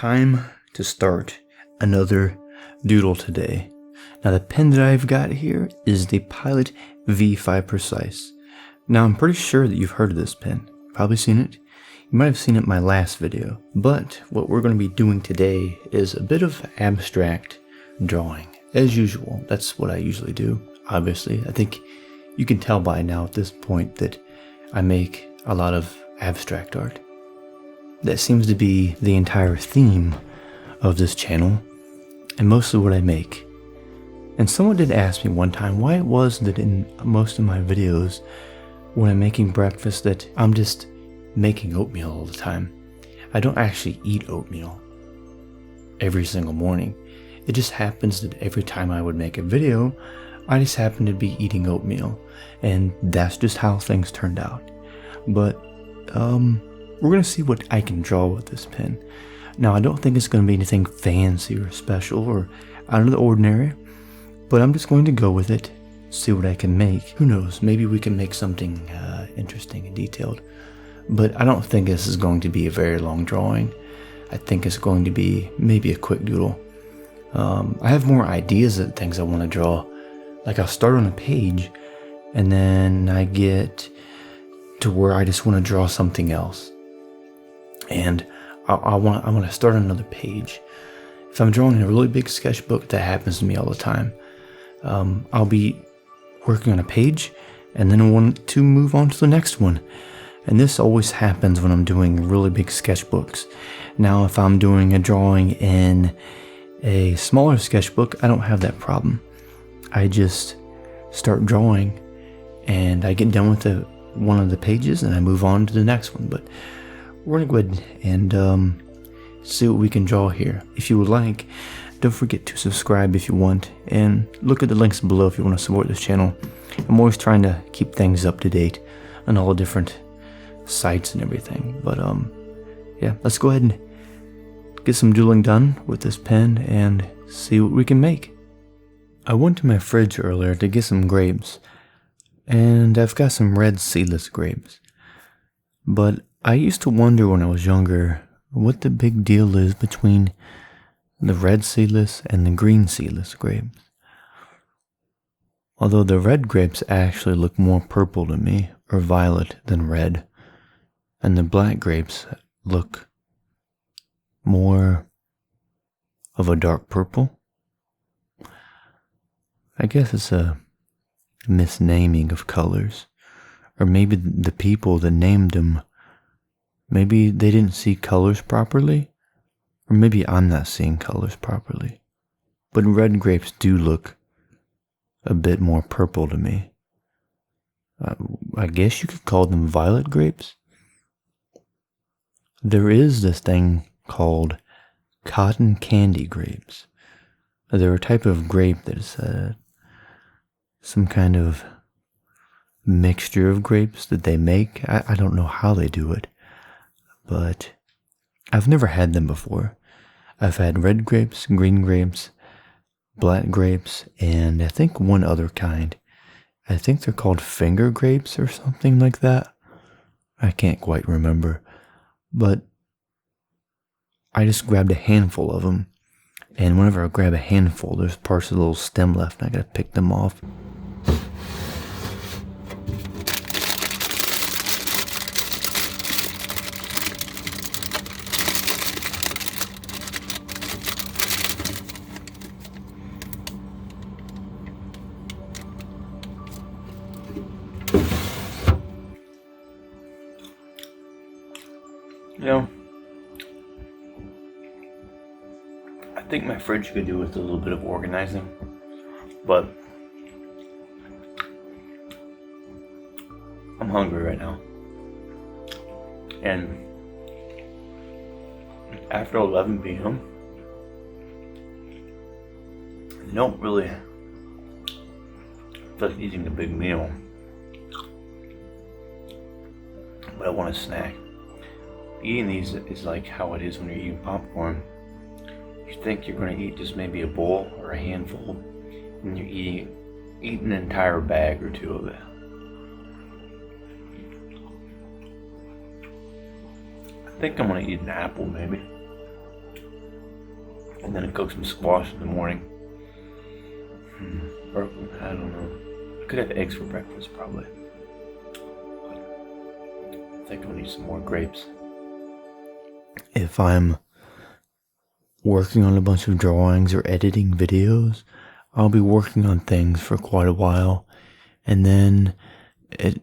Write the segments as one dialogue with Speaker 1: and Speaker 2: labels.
Speaker 1: Time to start another doodle today. Now the pen that I've got here is the Pilot V5 Preice. Now I'm pretty sure that you've heard of this pen. Probably seen it. You might have seen it in my last video. But what we're going to be doing today is a bit of abstract drawing. As usual, that's what I usually do. Obviously, I think you can tell by now at this point that I make a lot of abstract art. That seems to be the entire theme of this channel and mostly what I make. And someone did ask me one time why it was that in most of my videos when I'm making breakfast that I'm just making oatmeal all the time. I don't actually eat oatmeal every single morning. It just happens that every time I would make a video, I just happen to be eating oatmeal, and that's just how things turned out. But we're gonna see what I can draw with this pen. Now I don't think it's gonna be anything fancy or special or out of the ordinary, but I'm just going to go with it, see what I can make. Who knows, maybe we can make something interesting and detailed. But I don't think this is going to be a very long drawing. I think it's going to be maybe a quick doodle. I have more ideas of things I want to draw. Like I'll start on a page and then I get to where I just want to draw something else. And I want to start on another page. If I'm drawing in a really big sketchbook, that happens to me all the time. I'll be working on a page and then I want to move on to the next one. And this always happens when I'm doing really big sketchbooks. Now if I'm doing a drawing in a smaller sketchbook, I don't have that problem. I just start drawing and I get done with one of the pages and I move on to the next one. But we're gonna go ahead and see what we can draw here. If you would like, don't forget to subscribe if you want, and look at the links below if you want to support this channel. I'm always trying to keep things up to date on all the different sites and everything. But yeah, let's go ahead and get some doodling done with this pen and see what we can make. I went to my fridge earlier to get some grapes, and I've got some red seedless grapes. But I used to wonder when I was younger what the big deal is between the red seedless and the green seedless grapes. Although the red grapes actually look more purple to me, or violet, than red, and the black grapes look more of a dark purple. I guess it's a misnaming of colors, or maybe the people that named them, maybe they didn't see colors properly, or maybe I'm not seeing colors properly. But red grapes do look a bit more purple to me. I guess you could call them violet grapes. There is this thing called cotton candy grapes. They're a type of grape that is some kind of mixture of grapes that they make. I don't know how they do it, but I've never had them before. I've had red grapes, green grapes, black grapes, and I think one other kind. I think they're called finger grapes or something like that. I can't quite remember, but I just grabbed a handful of them, and whenever I grab a handful, there's parts of the little stem left, and I gotta pick them off. You know, I think my fridge could do with a little bit of organizing, but I'm hungry right now. And after 11 p.m., I don't really feel like eating a big meal, but I want a snack. Eating these is like how it is when you're eating popcorn. You think you're going to eat just maybe a bowl or a handful, and you're eat an entire bag or two of it. I think I'm going to eat an apple maybe. and then I cook some squash in the morning. Or, I don't know. I could have eggs for breakfast, probably. I think I'll need some more grapes. If I'm working on a bunch of drawings or editing videos, I'll be working on things for quite a while, and then it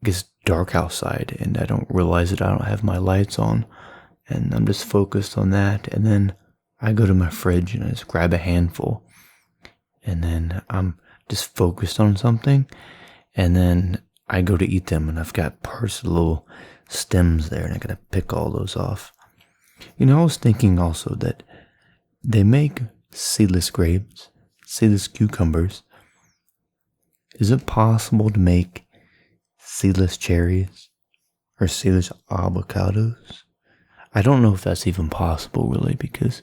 Speaker 1: gets dark outside, and I don't realize that I don't have my lights on, and I'm just focused on that, and then I go to my fridge and I just grab a handful, and then I'm just focused on something, and then I go to eat them, and I've got parts of the little stems there, and I gotta pick all those off. You know, I was thinking also that they make seedless grapes, seedless cucumbers. Is it possible to make seedless cherries or seedless avocados? I don't know if that's even possible, really, because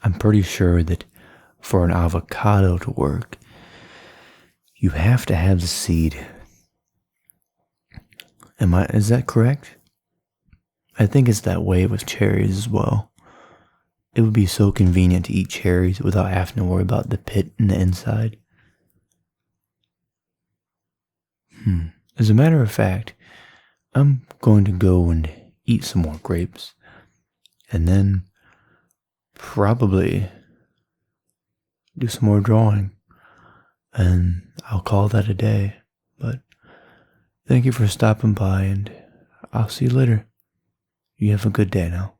Speaker 1: I'm pretty sure that for an avocado to work, you have to have the seed. Is that correct? I think it's that way with cherries as well. It would be so convenient to eat cherries without having to worry about the pit in the inside. As a matter of fact, I'm going to go and eat some more grapes, and then probably do some more drawing, and I'll call that a day. But thank you for stopping by, and I'll see you later. You have a good day now.